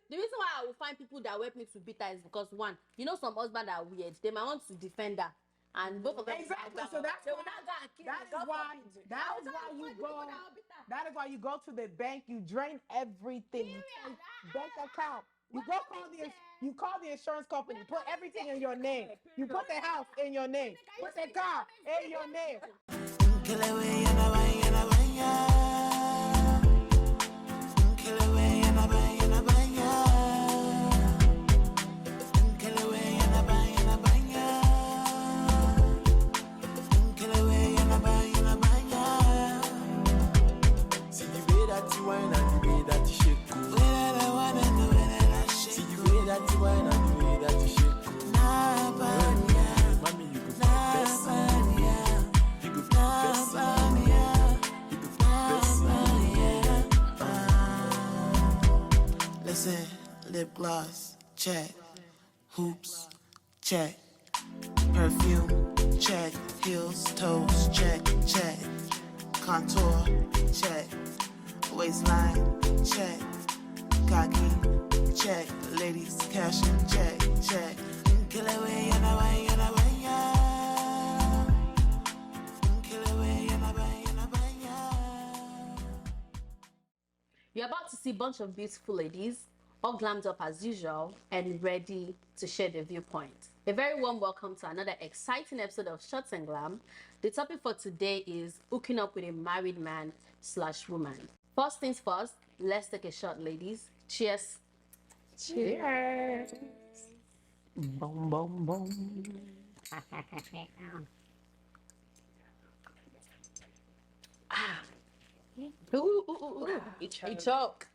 The reason why I will find people that help me to beat her is because one, you know, some husbands are weird. They might want to defend her, and both of them. Exactly. So that's why you go to the bank, you drain everything. Bank account. You call the insurance company, put everything in your name. You put the house in your name, put the car in your name. Lip gloss, check. Hoops, check. Perfume, check. Heels, toes, check, check. Contour, check. Waistline, check. Cocky, check. Ladies, cash, check, check. Kill away, and away. You're about to see a bunch of beautiful ladies, all glammed up as usual and ready to share their viewpoint. A very warm welcome to another exciting episode of Shotz and Glam. The topic for today is hooking up with a married man / woman. First things first, let's take a shot, ladies. Cheers. Cheers. Boom, boom, boom. Ooh. He choke.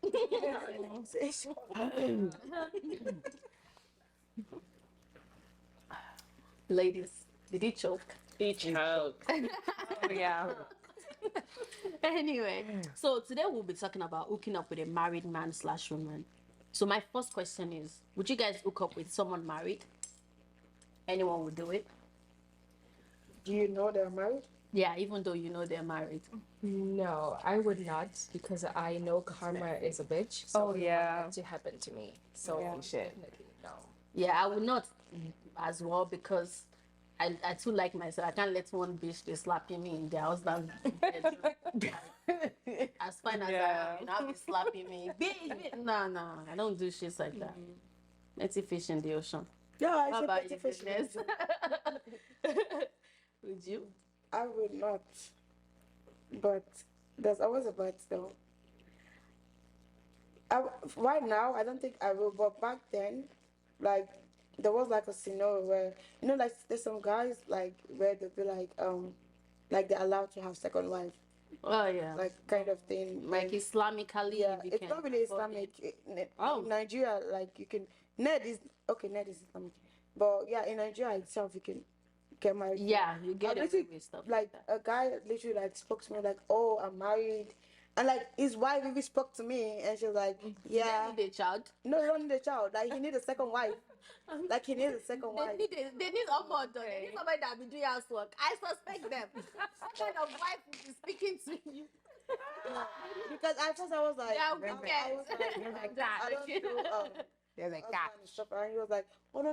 Ladies, did he choke? He choked. Oh, yeah. Anyway, so today we'll be talking about hooking up with a married man / woman. So my first question is, would you guys hook up with someone married? Anyone would do it? Do you know they're married? Yeah, even though you know they're married. No, I would not because I know karma is a bitch. So I don't want that to happen to me. So definitely no. Yeah, I would not as well because I too like myself. I can't let one bitch be slapping me in their husband's bedroom. As fine as I am, you know, I'll be slapping me. No, I don't do shit like that. Let's see fish in the ocean. Yeah, I How said about petty you, fish. Goodness? Would you? I would not. But there's always a but though. Right now, I don't think I will. But back then, like, there was like a scenario where, you know, like there's some guys like where they'll be like they're allowed to have second wife, Oh yeah. like kind of thing. Like Islamically, Yeah, you it's can not really afford Islamic. it. In Nigeria, like you can Ned is Islamic, but yeah, in Nigeria itself, you can get married. Yeah, you get I away literally, with stuff like that. a guy literally like spoke to me like, "Oh, I'm married," and like his wife even spoke to me, and she was like, "Yeah, They need a child. no, you don't need a child. Like he need a second wife. Like he needs a second wife." They need someone. They need somebody that will be doing housework. I suspect them. What kind of wife will be speaking to you? Because at first I was like, Yeah, I was like, I don't do There's a husband cat. and stuff, and he was like, "Oh no,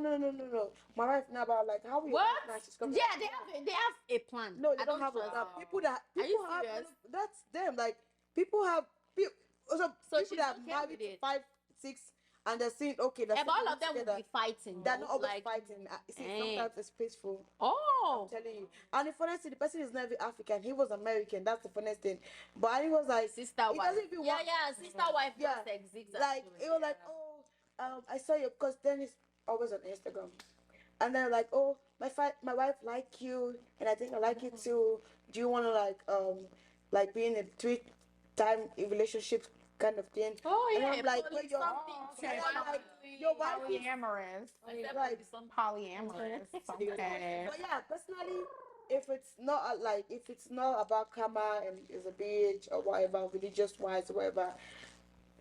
my wife now about like how we What? she's coming." Yeah, they have a plan. No, they I don't have trust that. them. People that Are you people have serious? that's them. Like people have people, So people she's that okay are married with to it. 5, 6, and they're saying okay, Yeah, but all of them will be fighting. They're though, not always like, fighting. See, eh. sometimes it's peaceful. Oh, I'm telling you. And the funniest thing, the person is not even African. He was American. That's the funniest thing. But he was like, sister he wife. doesn't even Yeah, want. sister wife Yeah, just exists. Like it was like, oh, I saw you because then it's always on Instagram, and then like, oh, my wife like you, and I think I like you too. Do you want to like be in a 3-time relationship kind of thing? Oh And yeah, I'm like, poly wait, your something. and I'm like, your wife is Polyamorous. right. Polyamorous. Okay. But yeah, personally, if it's not about karma and is a bitch or whatever, religious wise or whatever,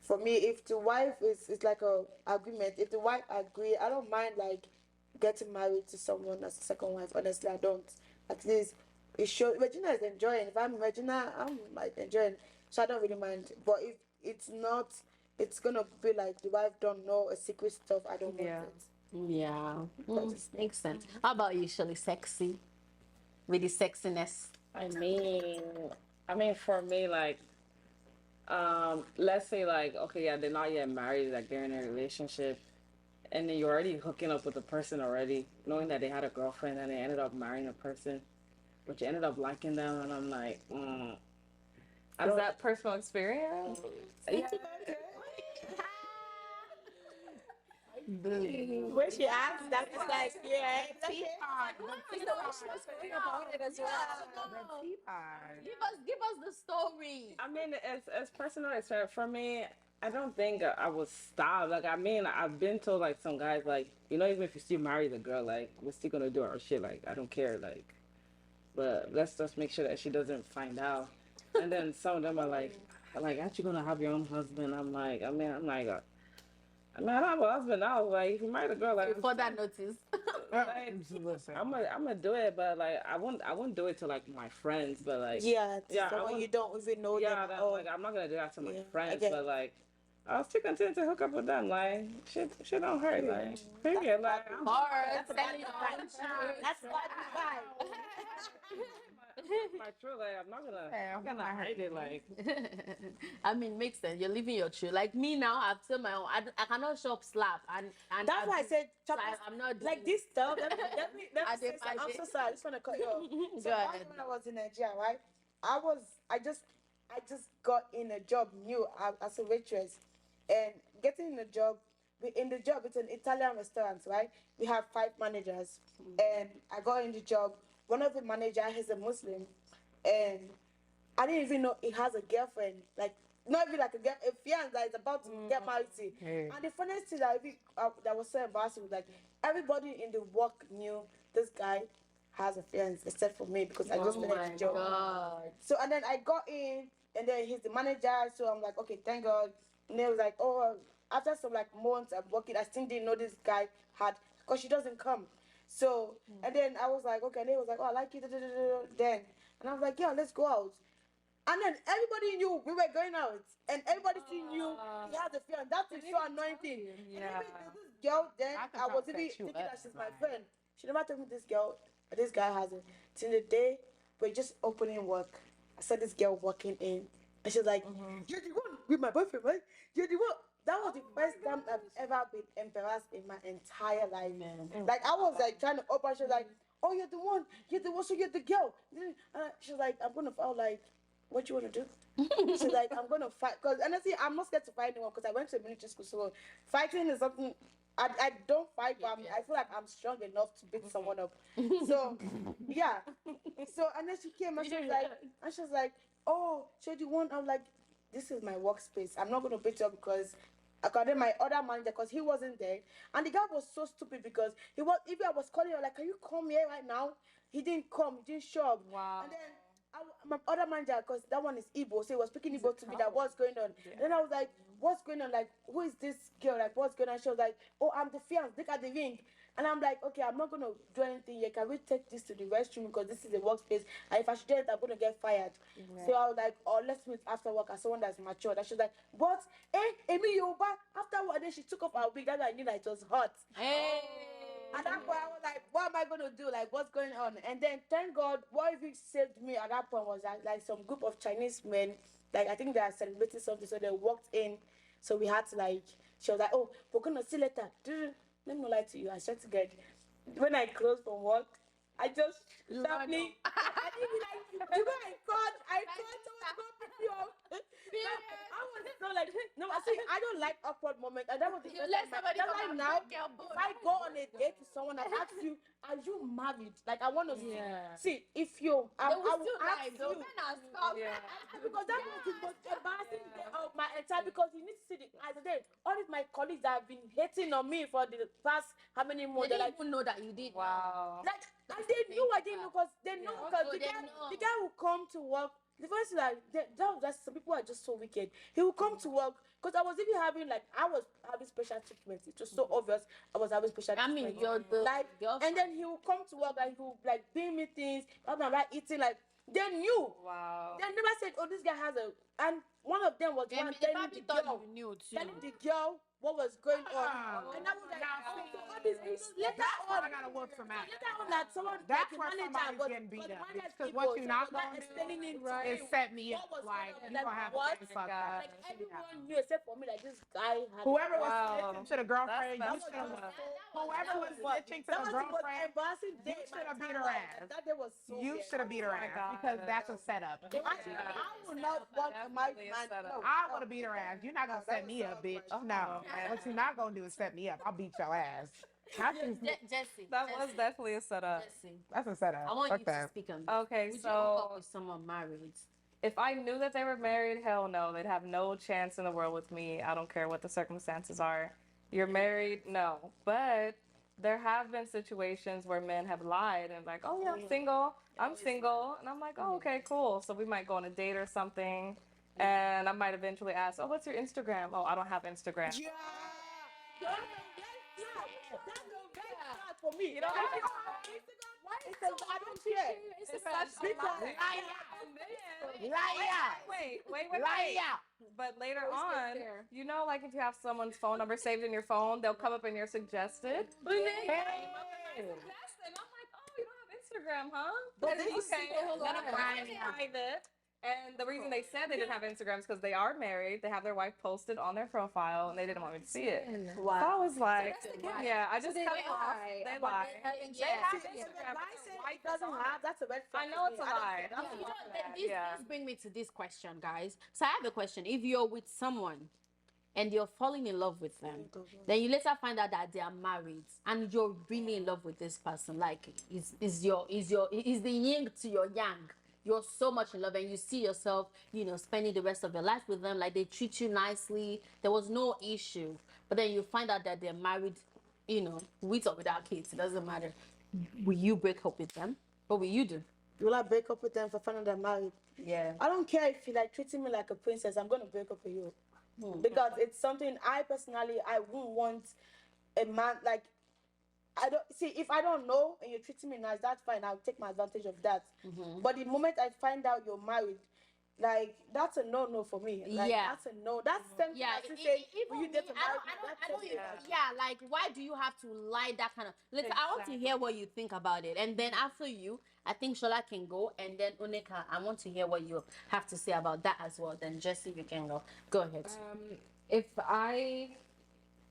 for me, if the wife is like a agreement, if the wife agree, I don't mind like getting married to someone as a second wife. Honestly, I don't. At least it shows Regina is enjoying. If I'm Regina, I'm like enjoying. So I don't really mind. But if it's not it's gonna be like the wife don't know a secret stuff. I don't want it. Yeah. Makes sense. How about you, Shirley? Sexy? With the sexiness? I mean, for me, like, let's say, like, okay, yeah, they're not yet married, like, they're in a relationship, and then you're already hooking up with the person already, knowing that they had a girlfriend and they ended up marrying a person, but you ended up liking them, and I'm like, Is that personal experience? yeah. When she asks, that's like, yeah, Give us the story. I mean, as personal experience for me, I don't think I would stop. Like, I mean, I've been told like some guys like, even if you still marry the girl, like we're still gonna do our shit. Like, I don't care. Like, but let's just make sure that she doesn't find out. And then some of them are like, aren't you gonna have your own husband? I'm like, I don't have a husband now. Like, if you marry the girl, like, For that notice. like, I'm gonna do it, but like, I wouldn't do it to like my friends, but like, someone you don't even know them. like, I'm not gonna do that to my friends, okay. but like, I'll still continue to hook up with them. Like, shit don't hurt. Like, period. Like, That's That's what my true. Like, I'm gonna hide it. Like, I mean, makes sense. You're living your truth. Like me now, I've told my own. I cannot shop slap, and That's why I said, I'm not like this stuff. Let me say something. I'm so sorry. I just want to cut you off. So Go ahead. when I was in Nigeria, right? I just got in a job new as a waitress, and getting in a job. In the job, it's an Italian restaurant, right? We have 5 managers, and I got in the job. One of the managers is a Muslim, and I didn't even know he has a girlfriend. Like, not even like a fiance that is about to get married to. And the funniest thing that was so embarrassing was like everybody in the work knew this guy has a fiance except for me because I just finished the job. God. So and then I got in, and then he's the manager. So I'm like, okay, thank God. And they was like, oh, after some like months of working, I still didn't know this guy had, because she doesn't come. So and then I was like, okay, and they was like, oh, I like you. Then and I was like, yeah, let's go out. And then everybody knew we were going out, and everybody still knew he had a fiance. That is so annoying. Yeah. And even this girl, then I was even thinking that she's my friend. She never told me this guy has it. Till the day we're just opening work, I saw this girl walking in, and she's like, "You're the one with my boyfriend, right? You're the one." That was the first time I've ever been embarrassed in my entire life, man. Like I was like trying to open. She was like, "Oh, you're the one. So you're the girl." She's like, "I'm gonna fall like." What you want to do? She's like, I'm going to fight. Because honestly, I'm not scared to fight anyone because I went to a military school. So fighting is something, I don't fight, but I feel like I'm strong enough to beat someone up. So, yeah. So, and then she came and she was like, oh, so you want? I'm like, this is my workspace. I'm not going to beat you up because according to my other manager, because he wasn't there. And the guy was so stupid because even I was calling him, like, can you come here right now? He didn't come. He didn't show up. Wow. And then my other manager, because that one is Igbo, so he was speaking Igbo to me, that what's going on. And then I was like, what's going on? Like, who is this girl? Like, what's going on? She was like, oh, I'm the fiance. Look at the ring. And I'm like, okay, I'm not going to do anything here. Can we take this to the restroom? Because this is a workspace. And if I should do it, I'm going to get fired. Yeah. So I was like, oh, let's meet after work as someone that's matured. And she was like, what? Amy Yoba? After work, then she took off her wig. That's why I knew that it was hot. Hey. At that point, I was like, what am I going to do? Like, what's going on? And then, thank God, what if it saved me at that point was like some group of Chinese men, like, I think they are celebrating something, so they walked in. So we had to, like, she was like, oh, we're going to see later. Let me not lie to you. I swear to God, when I closed from work, I just sharply, I didn't be like, you know, I called someone to go pick me up. I was so like, no, I don't like awkward moments. And that was the first time. Like now, if I go on a date with someone, I ask you, are you married? Like, I want to see if you, I will ask you. Because that was the most embarrassing day of my entire, because you need to see the eyes. All of my colleagues that have been hating on me for the past how many months. They didn't even know that you did. Wow. Like, and they knew I didn't know, because they know, because the guy will come to work. The first thing, like, some people are just so wicked. He will come to work, because I was even having, like, I was having special treatment. It was so obvious I was having special treatment. I mean, you're the like, and then he will come to work and he will, like, bring me things. I'm like eating, like, they knew. Wow. They never said, oh, this guy has a And one of them was one telling probably the thought girl, you knew too. telling the girl what was going on. And I was like, now oh, see, so all this, later that's why on, I gotta whoop some ass. later on that someone, That's like, where the manager somebody's was, getting beat the up. manager's Because people, what you so not was not gonna explaining do it to me. is set me up. What was Like, going on. you Like, gonna have what? to get fucked up. Like everyone knew except for me, like this guy had. Whoever was Wow. snitching to the girlfriend, That's you should have. messed up. Whoever was That snitching to was the the most girlfriend, embarrassing day. you in my should have beat entire her life. ass. That day was so You weird. should have beat her ass God. because that's a setup. I would not want my Definitely a man. setup. No, I no. would have beat her ass. You're not gonna That set was me up, so bitch. much. No. What you're not gonna do is set me up. I'll beat your ass. That's Jesse. That was definitely a setup. Jesse. a setup. I want Fuck you to that. speak on this. Okay, Would you hook up so with someone married? if I knew that they were married, hell no, they'd have no chance in the world with me. I don't care what the circumstances are. You're married? No. But there have been situations where men have lied and like, oh yeah, I'm single. I'm single. And I'm like, oh, okay, cool. So we might go on a date or something. And I might eventually ask, oh, what's your Instagram? Oh, I don't have Instagram. Yeah. That's a red flag for me. You know, I don't care. it's such a lie. Liar. Wait. Liar. But later on, you know, like if you have someone's phone number saved in your phone, they'll come up in your suggested. Hey. And I'm like, oh, you don't have Instagram, huh? But And this is okay, super then hilarious. I'm private. And the reason they said they didn't have Instagram is because they are married. They have their wife posted on their profile, and they didn't want me to see it. Wow. So I was like, that's the guy. yeah, I just they cut it off. lie They about lie. having They sex. have See, if Instagram. the guy but said their he wife doesn't is on have, that's a red flag. I know for it's a me. I don't lie. care. That's You know, a red flag. this, Yeah. this brings me to this question, guys. So I have a question. If you're with someone and you're falling in love with them, then you later find out that they are married and you're really in love with this person, like is the yin to your yang. You're so much in love and you see yourself, spending the rest of your life with them, like they treat you nicely. There was no issue. But then you find out that they're married, with or without kids. It doesn't matter. Will you break up with them? What will you do? Will I break up with them for finding them married? Yeah. I don't care if you like treating me like a princess. I'm gonna break up with you because it's something I personally I wouldn't want a man like. I don't see if I don't know and you're treating me nice. That's fine. I'll take my advantage of that. But the moment I find out you're married, like that's a no for me. Like, Yeah. that's a no. That's something Yeah, I say. Will you even date me, a married? I don't even, yeah, like why do you have to lie that kind of, listen, I want to hear what you think about it. And then after you, I think Shola can go, and then Nneka, I want to hear what you have to say about that as well. Then Jesse, you can go ahead. If I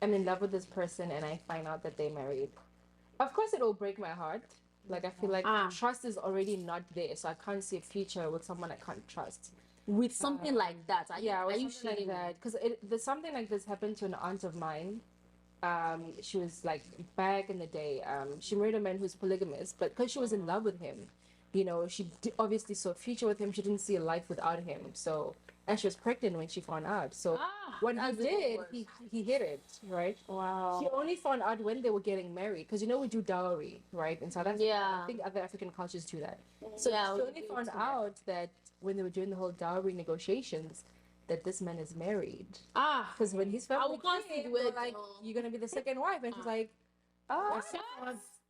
am in love with this person and I find out that they're married, of course it will break my heart. Like I feel like trust is already not there, so I can't see a future with someone I can't trust. With something like that, are With you something shitting like that? Because there's something like this happened to an aunt of mine. She was like back in the day. She married a man who's polygamous, but because she was in love with him, she obviously saw a future with him. She didn't see a life without him. So, and she was pregnant when she found out. So what he did, he hid it, right? Wow. He only found out when they were getting married, because we do dowry, right? In South Africa, Yeah. I think other African cultures do that. So Yeah, she we only do found too. out that when they were doing the whole dowry negotiations, that this man is married. Because when his family can't came, see they were with, like, "You're gonna be the second wife," and she's like, "Oh,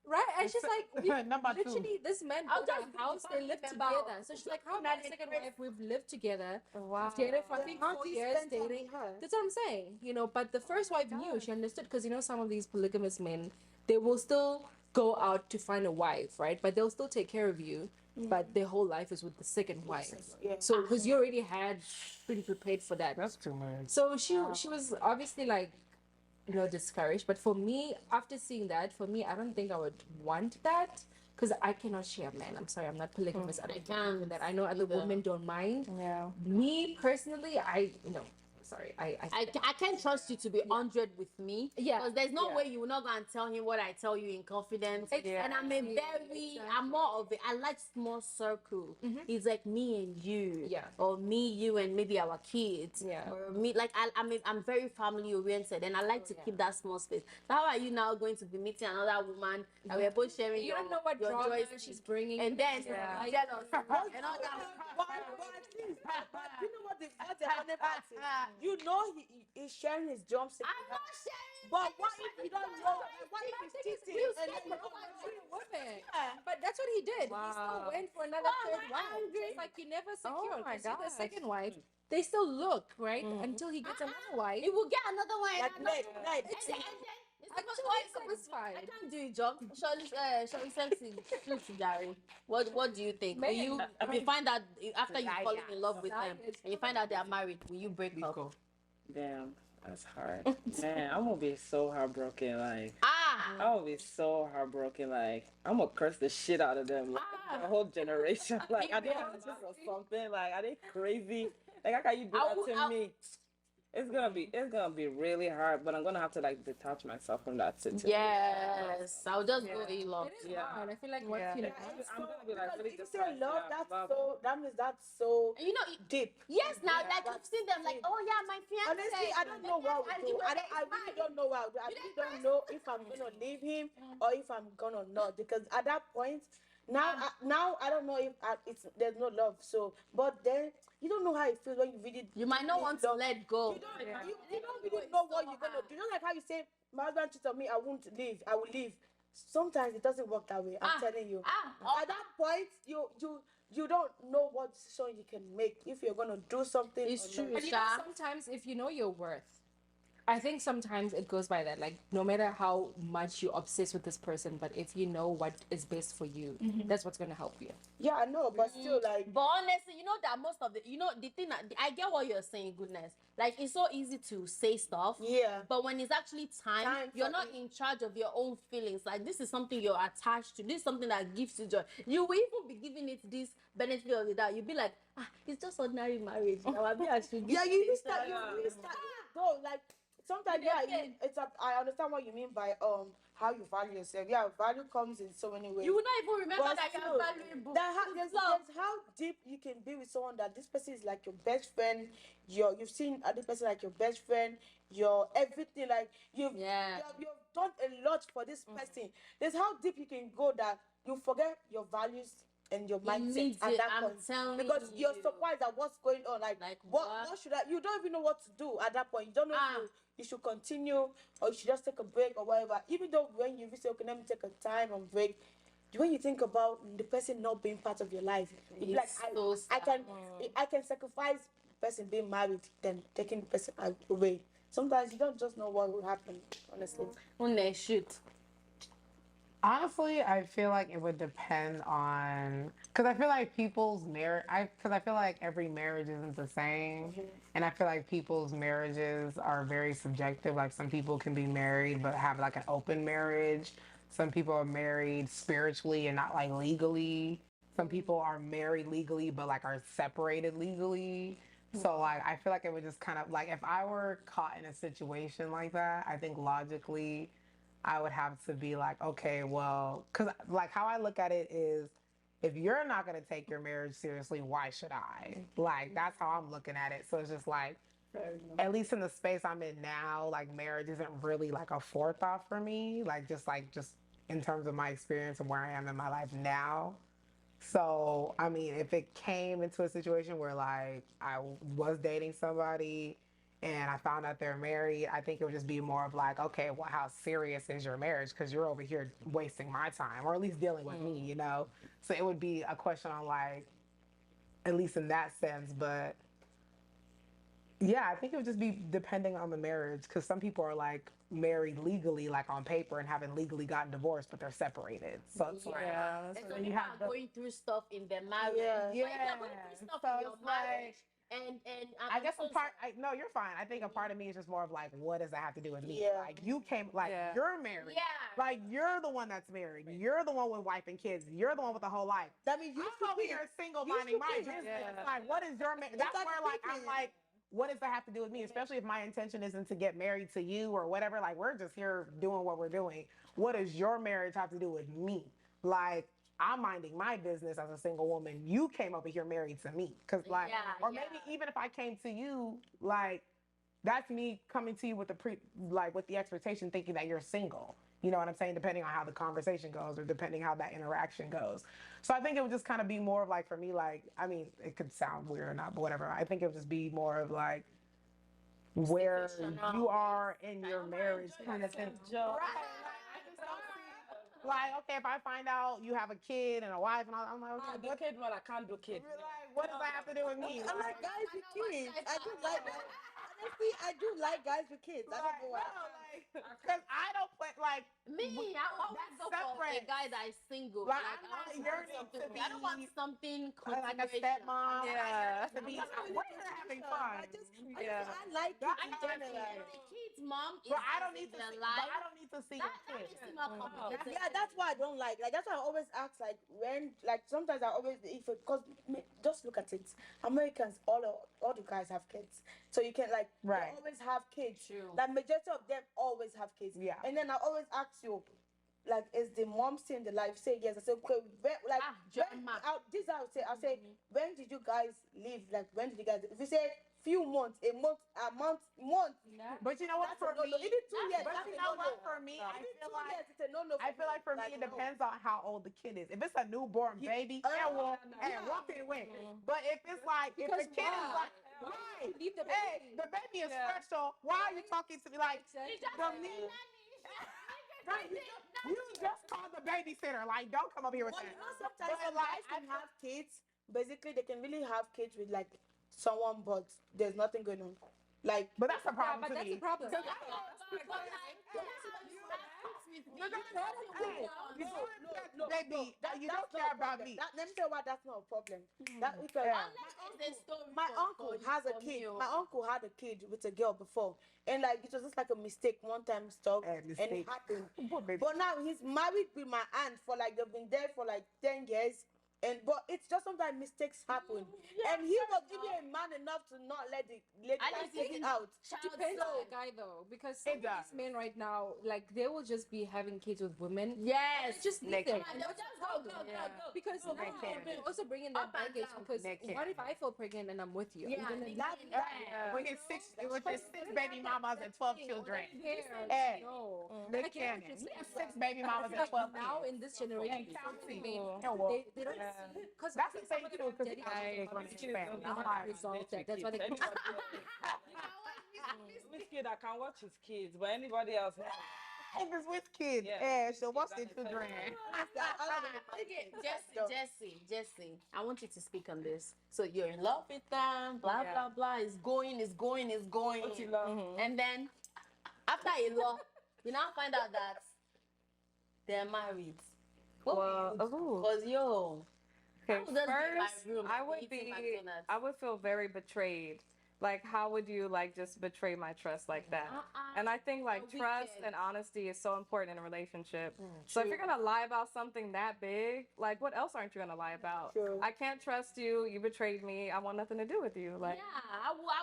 right." And she's like, Number two. "Literally, this man I'll bought just a house. They lived about- together." So she's like, "How about the second wife? We've lived together, Wow. dated for I think Can't 4 he years, spend time with dating." her? That's what I'm saying, But the first wife knew. She understood, because some of these polygamous men, they will still go out to find a wife, right? But they'll still take care of you. But their whole life is with the second wife. Yeah. So because you already had been prepared for that. That's too much. So she was obviously like, discouraged. But for me, after seeing that, I don't think I would want that, because I cannot share a man. I'm sorry, I'm not polygamous. I can't can't. That I know other women don't mind. Yeah. Me personally, sorry, I can't trust you to be 100 with me. Yeah. Because there's no Yeah. way you will not go and tell him what I tell you in confidence. Exactly. And I'm more of it. I like small circle. It's like me and you. Yeah. Or me, you, and maybe our kids. Yeah. Or me, like I'm very family oriented, and I like to keep that small space. So how are you now going to be meeting another woman and we're both sharing You don't know what your drama joys, she's bringing. and then Yeah. jealous and all that. But you know what the funny part is? you know he's sharing his drum set. I'm not sharing. But what if you don't know? What if he's cheating? And then you don't women. Yeah. But that's what he did. He Wow. still went for another Why am third I wife. angry? It's like he never Oh secured. my 'Cause see, the gosh. second wife, they still look, right? Until he gets another wife. He will get another one. Like another next, one. next. And then it's Until about he satisfied. I can't do it, Job. Shall sexy? Gary. What do you think? Will you, if you find out after you fall in love with them and you find out they are married, will you break up? Damn, that's hard. Man, I'm gonna be so heartbroken. Like, I'm Ah, gonna be so heartbroken. Like, I'm gonna curse the shit out of them. Like, the whole generation. Like, are they just or something? Like, are they crazy? Like, how can you do that to me? It's gonna be really hard, but I'm gonna have to like detach myself from that situation. yes. I'll just go Elon. It is Yeah. hard. I feel like once Yeah. you know. I'm gonna be like really If you say depressed. love, Yeah, that's love. so. That means that's so And you know, deep. yes, now Yeah, like you've that's seen them, like, deep. oh yeah, my fiance. Honestly, I don't know what and to do. the I way really it's don't know what to do. I really don't know if I'm gonna leave him or if I'm gonna not. Because at that point, now I don't know if it's there's no love. So, but then you don't know how it feels when you really You might not want to love. let go. You don't really know what you're gonna do. Just like how you say, my husband cheated on me, I won't leave. I will leave. Sometimes it doesn't work that way. I'm telling you. At that point, you don't know what decision you can make if you're gonna do something. It's or true. not. But you know, sometimes if you know your worth, I think sometimes it goes by that. Like, no matter how much you're obsessed with this person, but if you know what is best for you, that's what's gonna help you. Yeah, I know, but still, like, But honestly, you know that most of the, the thing that I get what you're saying, goodness. Like it's so easy to say stuff. Yeah. But when it's actually time you're for not it. in charge of your own feelings. Like this is something you're attached to. This is something that gives you joy. You will even be giving it this benefit of the doubt. You'll be like, it's just ordinary marriage. Now I should give Yeah, it you this start. time. You start. No, like sometimes, You yeah, get- it's a. I understand what you mean by how you value yourself. Yeah, value comes in so many ways. You will not even remember But that still, you're valuable. there's So, how deep you can be with someone that this person is like your best friend. You've seen other person like your best friend. Your everything, like you've done a lot for this person. There's how deep you can go that you forget your values and your mindset at that I'm point, telling because you're you. surprised at what's going on. Like what should I? You don't even know what to do at that point. You don't know if you should continue or you should just take a break or whatever. Even though when you say, okay, let me take a time and break, when you think about the person not being part of your life, you be like, I can sacrifice the person being married than taking the person away. Sometimes you don't just know what will happen, honestly. Shoot. Honestly, I feel like it would depend on, because I feel like people's marriage, because I feel like every marriage isn't the same. And I feel like people's marriages are very subjective. Like some people can be married but have like an open marriage. Some people are married spiritually and not like legally. Some people are married legally but like are separated legally. So like I feel like it would just kind of like, if I were caught in a situation like that, I think logically I would have to be like, okay, well, because like how I look at it is, if you're not going to take your marriage seriously, why should I? Like, that's how I'm looking at it. So it's just like, at least in the space I'm in now, like marriage isn't really like a forethought for me. Just in terms of my experience and where I am in my life now. So, I mean, if it came into a situation where like I was dating somebody and I found out they're married, I think it would just be more of like, okay, well, how serious is your marriage? Because you're over here wasting my time, or at least dealing with me, you know? So it would be a question on like, at least in that sense. But yeah, I think it would just be depending on the marriage, because some people are like married legally, like on paper, and haven't legally gotten divorced, but they're separated. So it's like, And so you have going through stuff in their marriage. Yeah. But if you're going through stuff in your marriage, and I guess no, you're fine. I think a part of me is just more of like, what does that have to do with me? Yeah. Like you came, like you're married. Yeah. Like you're the one that's married. You're the one with wife and kids. You're the one with the whole life. That means I'm over here single minding my business. Like, what is your marriage? That's where like I'm like, what does that have to do with me? Especially if my intention isn't to get married to you or whatever. Like we're just here doing what we're doing. What does your marriage have to do with me? Like, I'm minding my business as a single woman. You came over here married to me. Cause like, or maybe even if I came to you, like, that's me coming to you with with the expectation thinking that you're single. You know what I'm saying? Depending on how the conversation goes or depending how that interaction goes. So I think it would just kind of be more of like, for me, like, I mean, it could sound weird or not, but whatever. I think it would just be more of like, where Situational. you are in your marriage kind of thing. Joe. Right. Like, I just don't see, like, okay, if I find out you have a kid and a wife and all, I'm like, Ah, okay, the kid one, I can't do kid. you're like, what does that have to do with me? I like guys with kids. I do like that. Honestly, I do like guys with kids. I don't know why. Because I don't put, like, Me, I always that's go for a separate. guy that is single. Like, Like, I'm I not want yearning something. to I don't want be something like a continuation. stepmom. Yeah. To be, we're having fun. I like kids in general. The kid's mom is But I don't need to their see, life. but I don't need to see That your makes kid. it more complicated. Yeah, that's why I don't like. Like that's why I always ask. Like when, like sometimes I always because just look at it. Americans, all the guys have kids, so you can like Right. they always have kids. True. Like majority of them always have kids. Yeah. And then I always ask you, like, is the mom still in the life? Say yes. I say okay. When, like drama. this I would say. I say when did you guys leave? Like when did you guys? If you say few months, a month. But you know what, That's for a no-no. me, Even 2 years. but That's you a know no-no. what, for me, I Even feel 2 like, years, it's a no-no. I feel like for me, it depends on how old the kid is. If it's a newborn baby, walk it away. But if it's like, if the kid is like, right, Leave the hey, baby. the baby is special, why are you talking to me like, the me? You just called the babysitter. Like, don't come up here with Well, that. you know, sometimes But, some like, guys can have kids. Basically, they can really have kids with like someone, but there's nothing going on. Like, But that's a problem but to that's me. the problem. Because baby, you don't care about me. Let me tell you why that's not a problem. That because Yeah. my uncle has a kid. My uncle had a kid with a girl before, and like it was just like a mistake, one time stuff, and it mistake. happened. Poor baby. But now he's married with my aunt for like they've been there for like 10 years. And but it's just sometimes mistakes happen, and he was even a man enough to not let the lady take it out. Depends on the guy though, because some It of does. these men right now, like they will just be having kids with women. Yes. Just leave them. And they'll just go. Because now they're also bringing that Up and baggage. down. Because They can. what if I feel pregnant and I'm with you? Yeah, Even they in got that With his six baby mamas and 12 children. hair, Hey, no. Nick I can't Cannon. just He has 6 baby mamas and like 12 now kids. in this generation, And counting. men, Yeah, well, they don't see because that's the thing too, because daddy I don't his family. I'm like, resolve that. That's why they This kid, I can watch his kids, but anybody else, no. if it's with kids, Yeah. so what's the children? Jesse, I want you to speak on this. So you're in love with them, blah blah blah. It's going. What you love? And then after a lot, you now find out that they're married. Well, Cause yo, okay, would just be in my first, room eating McDonald's. I would feel very betrayed. Like, how would you like just betray my trust like that? And I think like No trust weekend. and honesty is so important in a relationship. So if you're gonna lie about something that big, like what else aren't you gonna lie about? True. I can't trust you. You betrayed me. I want nothing to do with you. Like,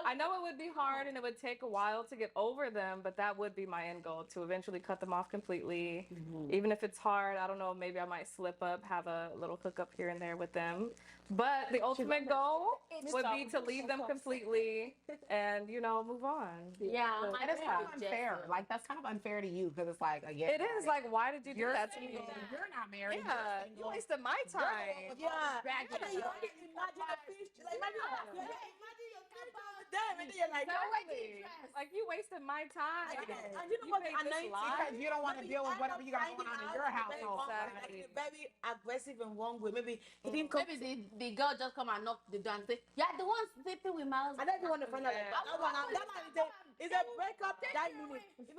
I know it would be hard and it would take a while to get over them, but that would be my end goal, to eventually cut them off completely. Even if it's hard, I don't know, maybe I might slip up, have a little hookup here and there with them. But the ultimate goal would be to leave them completely and, you know, move on. Yeah, And it's kind of unfair. Like, that's kind of unfair to you, because it's like, again, It is like, why did you do that to me? single, you're not married. Yeah, you're you single. wasted my time. Yeah. Dragging And then you it. only imagine a fish. Like, imagine your fish with them, and then you're like, Exactly. Like, you wasted my time. and you know You what? made And this then lie. Because you don't want to deal with whatever you got going on in your household. Exactly. Very aggressive in one way. Maybe he didn't come. Maybe the girl just come and knock the door and say, "Yeah, the ones sleeping with my I husband." don't even want to find out like that. That one is a breakup that minute. If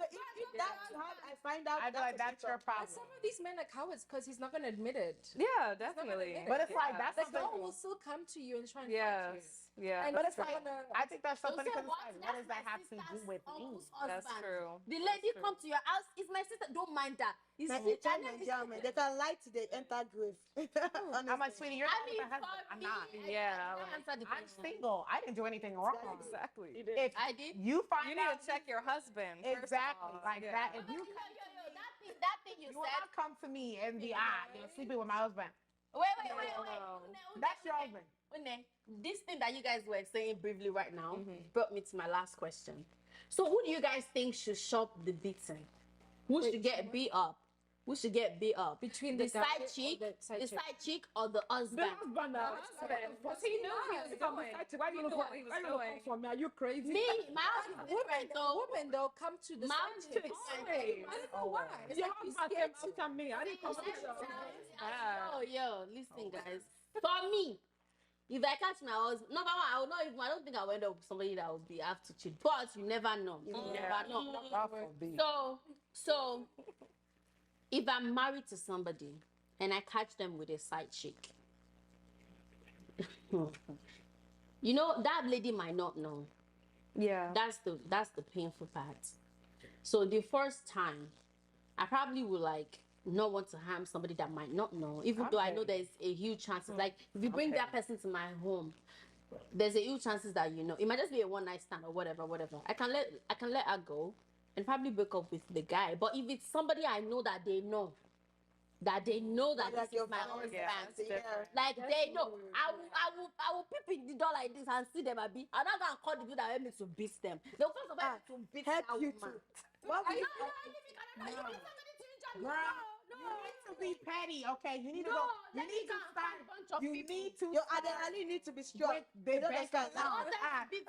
that's how I find out, I feel like that's your But problem. some of these men are cowards because he's not going to admit it. Yeah, definitely. But it's like, that's Like, something. no one will still come to you and try and fight you. Yes. Yeah. And But it's it's like, gonna, I think that's so They'll funny, say, because it's like, what does that That's have my to do sister's with me? uncle's That's husband. true. The lady come to your house. It's my sister. Don't mind that. It's Nigerian, they can lie to the enter grave. I'm like, sweetie, you're I not with mean, a husband. for I'm me, not. Yeah. answer the I'm question. single. I didn't do anything wrong. Exactly. If I did. you find You need out to check your husband. first of exactly all. like Yeah. that, if you That thing you you will said. not come to me and be you're sleeping with my husband. Wait. That's your husband. This thing that you guys were saying briefly right now brought me to my last question. So, who do you guys think should shop the beating? Who should get beat up? who should get beat up? Between the the guy side or chick, the side chick? or the husband? The husband now. Because he knew what he was doing. Why He you knew look what he was why you doing. look for me? Are you crazy? Me, my husband is different though. Women though come to the My side chick. Always. I don't know why. It's Your like you husband scared came after me. I didn't come after you. Yo, listen, guys. For me, if I catch my husband, number one, I will not even. I don't think I will end up with somebody that will be have to cheat. But you never know. You never know. God forbid. So, if I'm married to somebody and I catch them with a side chick, you know that lady might not know. Yeah. That's the painful part. So the first time, I probably would like not want to harm somebody that might not know, even though I know there's a huge chances. Like if you bring that person to my home, there's a huge chances that you know it might just be a one night stand or whatever. I can let her go and probably break up with the guy. But if it's somebody I know that they know that this is my husband, like they know, I will peep in the door like this and see them. I'm not gonna call the people that help me to beat them. They'll first of all to beat help that you woman. too. What will you You need to be petty, okay? You need to go. You need to start. You need to. Your adrenaline need to be strong. With the bank account.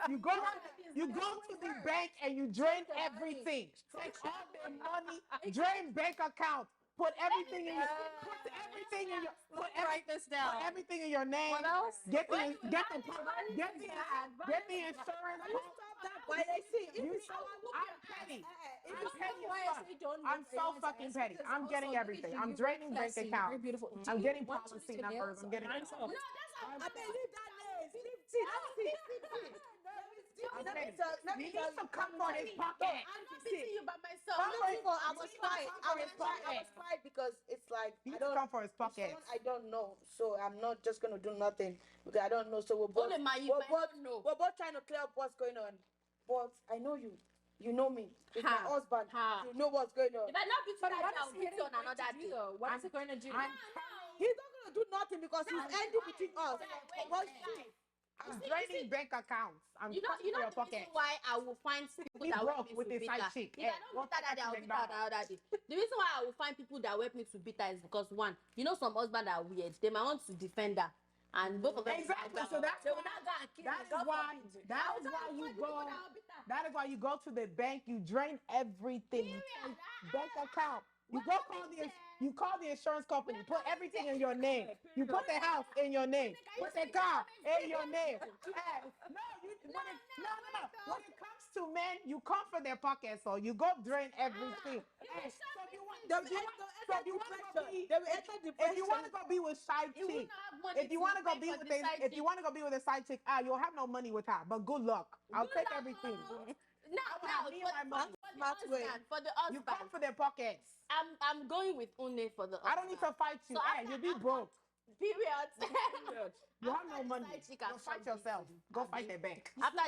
You go to the bank and you drain everything. Take all their money, drain bank account. Put everything in your. Put everything in your name. What else? Get the insurance. Why I see I'm petty. I'm so fucking petty. I'm getting everything. I'm draining bank account. Very beautiful. I'm getting policy numbers. I'm getting. I mean, leave that name. Leave it. He needs to come for his pocket. I'm beating you by myself. I was fine because it's like He I needs to don't. come for his pocket. Someone I don't know, so I'm not just gonna do nothing because I don't know. So we're both, Only my you might not know. we're both trying to clear up what's going on. But I know you. You know me. It's my Ha. husband. Ha. You know what's going on. If I not beat you But that what day, I'll is beat getting you on going another to day. do though? What is it going to do? He's not gonna do nothing because he's ending between us. But I'm draining bank accounts. I'm You know cutting for the your reason pocket. why I will find people He that broke help me with to his beat side her. chick. If Eh, I don't what beat her that day, I'll fucking beat her the other day. The reason why I will find people that help me to beat her is because one, you know some husbands are weird. They might want to defend her. And both of them Exactly. So that's they will not go and kill that me. is God why forbid. that I is will why find you people go. that will beat her. That is why you go to the bank. You drain everything. You take bank account. You go call the insurance company. Put everything in your name. You put the house in your name. Put the car in your name. When it comes to men, you come for their pockets, so you go drain everything. Hey, so if you want to go be with side chick, if you want to go be with a side chick, you'll have no money with her. But good luck. I'll take everything. Now, me and my money. for the You husband, come for their pockets. I'm going with Une for the husband. I don't need to fight you. So Hey, after- you'll be broke. Period. You have no money. side chick and Go fight side yourself. Go fight the bank. After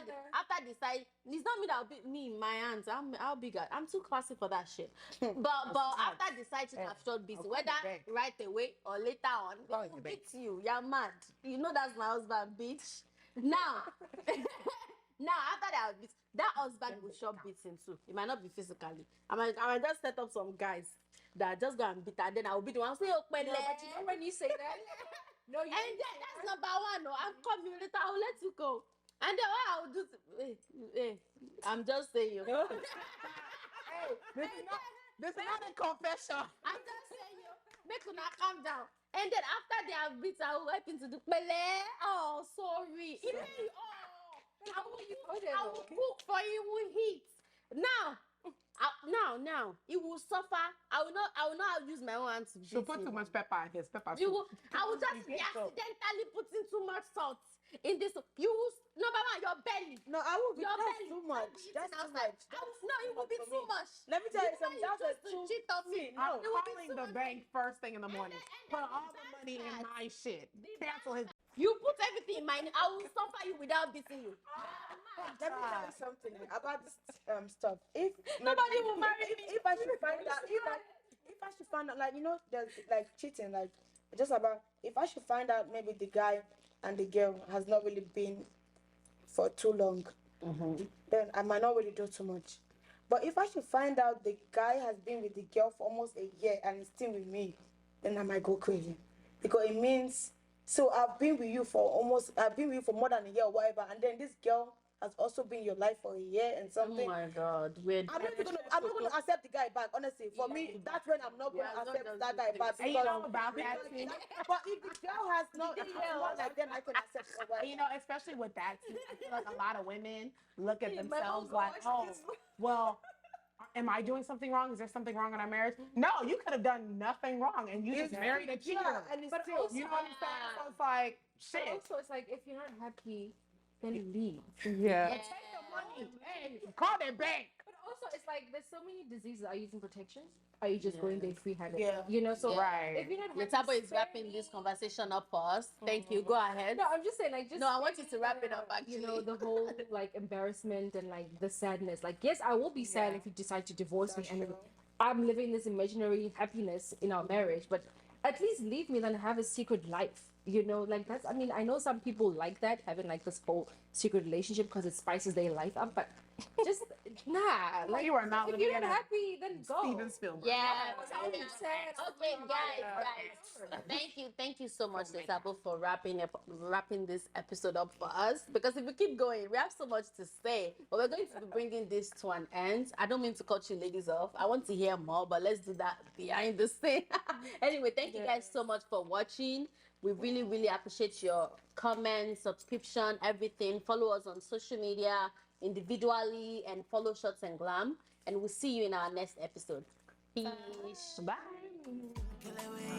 the side, it's not me that will beat me in my hands. I'll be good. I'm too classy for that shit. but after the side chick have short beat, I'll whether call the bank. right away or later on, Call they the will bank. beat you. You're mad. You know that's my husband, bitch. Now, now after that beat, that husband will short beating too. It might not be physically. I might just set up some guys that just go and beat her. Then I will beat the one. Say, oh, No, but you know when you say that, no, you and then that's number one. No, I'm coming later. I'll let you go. And then what I'll do, I'm just saying. Hey, this is not a confession. I'm just saying, make una calm down. And then after they have beat, I will wipe into the pele. Oh, sorry. I will cook for you. Will heat. Now, it will suffer. I will not use my own hand to beat She'll put him. too much pepper in his pepper You soup. will, I will just be accidentally putting too much salt in this. You will, number one, your belly. No, I will be Your that's belly. too much. That's too much. No, it will be too much. Let me tell you something. That's just a to too. cheat on me. I'm It will be calling too the much. bank first thing in the morning. and Put then all the money in my shit. Cancel his. You put everything in mine. I will suffer you without beating you. Let me tell you something about this stuff. If Nobody will marry me. If I should find out, if I should find out, like there's like cheating, like just about. If I should find out, maybe the guy and the girl has not really been for too long, then I might not really do too much. But if I should find out the guy has been with the girl for almost a year and is still with me, then I might go crazy. Because it means, so I've been with you for more than a year or whatever, and then this girl has also been in your life for a year and Oh something. my God, we're I'm not gonna accept the guy back. Honestly, for me, that's when I'm not gonna accept that guy back. And you know about that too. But if the girl has not, like, then I can accept it. And you know, especially with that too, I feel like a lot of women look at themselves like, oh, well, am I doing something wrong? Is there something wrong in our marriage? No, you could have done nothing wrong and you just married a cheater. Yeah, and it's But still, also- You know what I'm saying? So it's like, But shit. also, it's like if you're not happy, then leave. Yeah. Take the money. Hey, call that bank. But also, it's like there's so many diseases. Are you using protection? Are you just going there free-handed? Yeah. You know, so Right. if you're not happy, Lethabo is spare wrapping me. this conversation up for us. Thank you. Go ahead. No, I'm just saying, like, just No, I want spare you to me wrap the, it up, You know, actually. the whole like embarrassment and like the sadness. Like, yes, I will be sad if you decide to divorce me, and I'm living this imaginary happiness in our marriage. But at least leave me, then have a secret life. You know, like that's. I mean, I know some people like that, having like this whole secret relationship because it spices their life up. But just nah. Like, You are not if living you're in not a happy, then go. Steven Spielberg. Yeah. I'm sad. Okay, guys. Thank you so much, Lethabo, for wrapping this episode up for us. Because if we keep going, we have so much to say, but we're going to be bringing this to an end. I don't mean to cut you ladies off. I want to hear more, but let's do that behind the scene. Anyway, thank you guys so much for watching. We really, really appreciate your comments, subscription, everything. Follow us on social media individually and follow Shotz and Glam. And we'll see you in our next episode. Peace. Bye. Kill it with